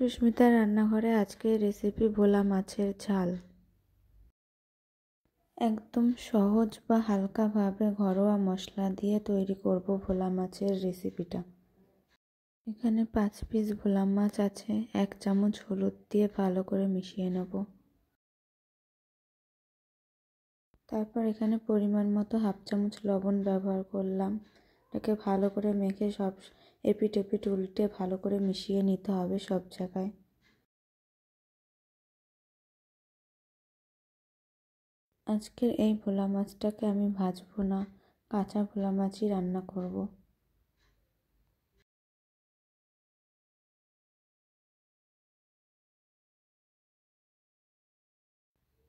সুস্মিতার রান্নাঘরে আজকের রেসিপি ভোলা মাছের ঝাল। একদম সহজ বা হালকাভাবে ঘরোয়া মশলা দিয়ে তৈরি করব ভোলা মাছের রেসিপিটা। এখানে 5 পিস ভোলা মাছ আছে। 1 চামচ হলুদ দিয়ে ভালো করে মিশিয়ে নেব। তারপর এখানে পরিমাণ মতো 1/2 চামচ লবণ ব্যবহার করলাম। এটাকে ভালো করে মেখে সব এপিট এপিট উল্টে ভালো করে মিশিয়ে নিতে হবে সব জায়গায়। আজকের এই ভোলা মাছটাকে আমি ভাজবো না, কাঁচা ভোলা মাছই রান্না করব।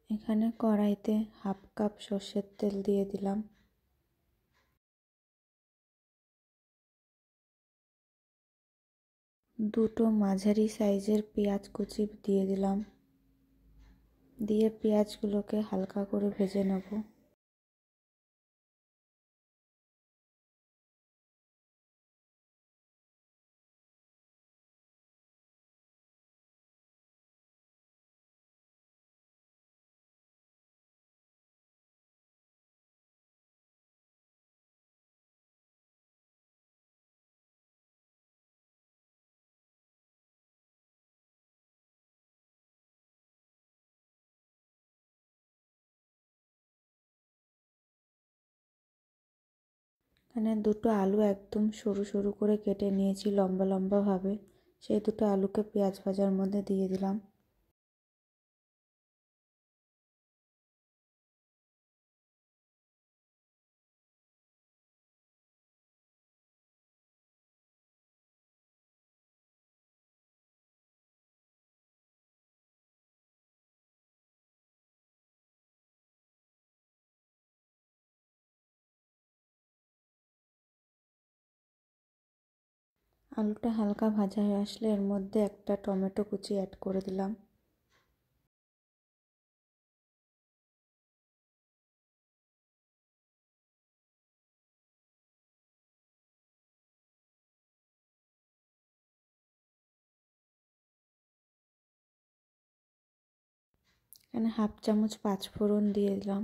এখানে কড়াইতে 1/2 কাপ সর্ষের তেল দিয়ে দিলাম। দুটো মাঝারি সাইজের পেঁয়াজ কুচি দিয়ে দিলাম। দিয়ে পেঁয়াজগুলোকে হালকা করে ভেজে নেব। এখানে দুটো আলু একদম সরু সরু করে কেটে নিয়েছি লম্বা লম্বা ভাবে। সেই দুটো আলুকে পেঁয়াজ ভাজার মধ্যে দিয়ে দিলাম। আলুটা হালকা ভাজা হয়ে আসলে এর মধ্যে একটা টমেটো কুচি অ্যাড করে দিলাম। এখানে 1/2 চামচ 5 ফোড়ন দিয়ে দিলাম।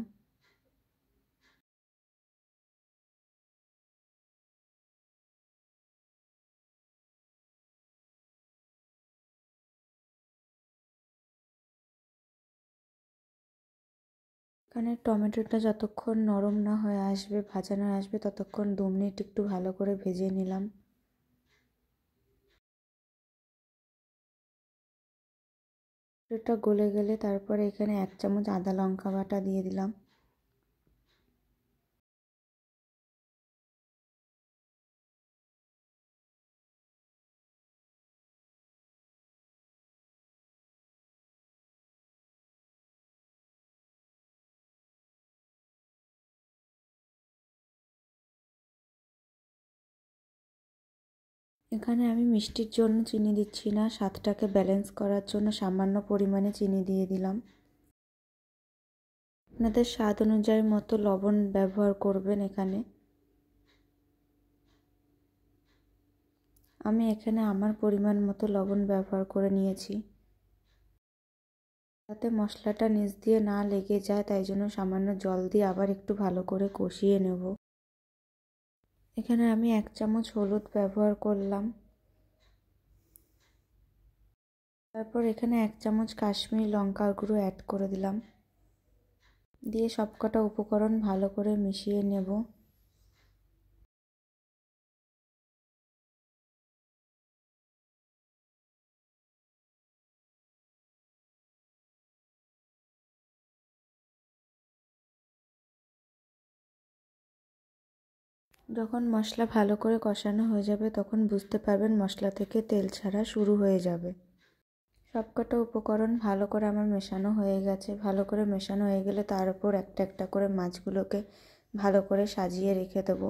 এখানে টমেটোটা যতক্ষণ নরম না হয়ে আসবে, ভাজা না আসবে, ততক্ষণ 2 মিনিট একটু ভালো করে ভেজে নিলাম। টমেটোটা গলে গেলে তারপরে এখানে 1 চামচ আদা লঙ্কা বাটা দিয়ে দিলাম। এখানে আমি মিষ্টির জন্য চিনি দিচ্ছি না, স্বাদটাকে ব্যালেন্স করার জন্য সামান্য পরিমাণে চিনি দিয়ে দিলাম। আপনাদের স্বাদ অনুযায়ী মতো লবণ ব্যবহার করবেন। এখানে আমি এখানে আমার পরিমাণ মতো লবণ ব্যবহার করে নিয়েছি। যাতে মশলাটা নিচ দিয়ে না লেগে যায় তাই জন্য সামান্য জল দিয়ে আবার একটু ভালো করে কষিয়ে নেব। এখানে আমি 1 চামচ হলুদ ব্যবহার করলাম। তারপর এখানে 1 চামচ কাশ্মীরি লঙ্কার গুঁড়ো অ্যাড করে দিলাম। দিয়ে সবকটা উপকরণ ভালো করে মিশিয়ে নেব। যখন মশলা ভালো করে কষানো হয়ে যাবে তখন বুঝতে পারবেন মশলা থেকে তেল ছাড়া শুরু হয়ে যাবে। সবকটা উপকরণ ভালো করে আমার মেশানো হয়ে গেছে। ভালো করে মেশানো হয়ে গেলে তার উপর একটা একটা করে মাছগুলোকে ভালো করে সাজিয়ে রেখে দেবো।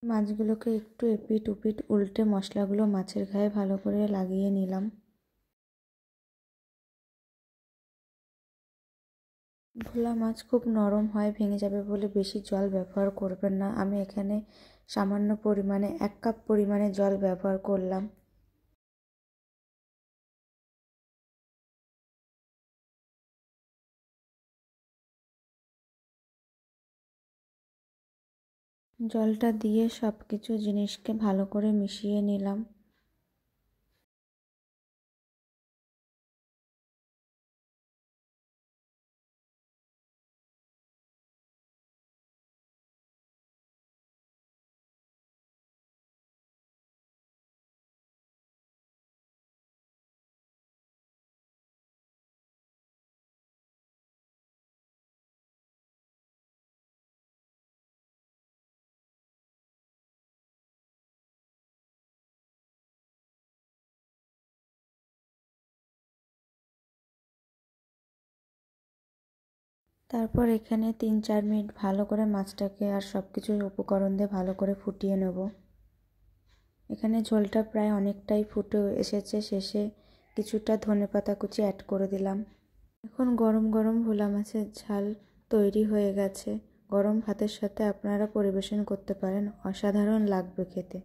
মাছগুলোকে একটু এপিট ওপিট উল্টে মশলাগুলো মাছের গায়ে ভালো করে লাগিয়ে নিলাম। ভোলা মাছ খুব নরম হয়, ভেঙে যাবে বলে বেশি জল ব্যবহার করবেন না। আমি এখানে সামান্য পরিমাণে 1 কাপ পরিমাণে জল ব্যবহার করলাম। জলটা দিয়ে সব কিছু জিনিসকে ভালো করে মিশিয়ে নিলাম। তারপর এখানে 3-4 মিনিট ভালো করে মাছটাকে আর সব কিছু উপকরণ দিয়ে ভালো করে ফুটিয়ে নেব। এখানে ঝোলটা প্রায় অনেকটাই ফুটে এসেছে, শেষে কিছুটা ধনেপাতা কুচি অ্যাড করে দিলাম। এখন গরম গরম ভোলা মাছের ঝাল তৈরি হয়ে গেছে। গরম ভাতের সাথে আপনারা পরিবেশন করতে পারেন, অসাধারণ লাগবে খেতে।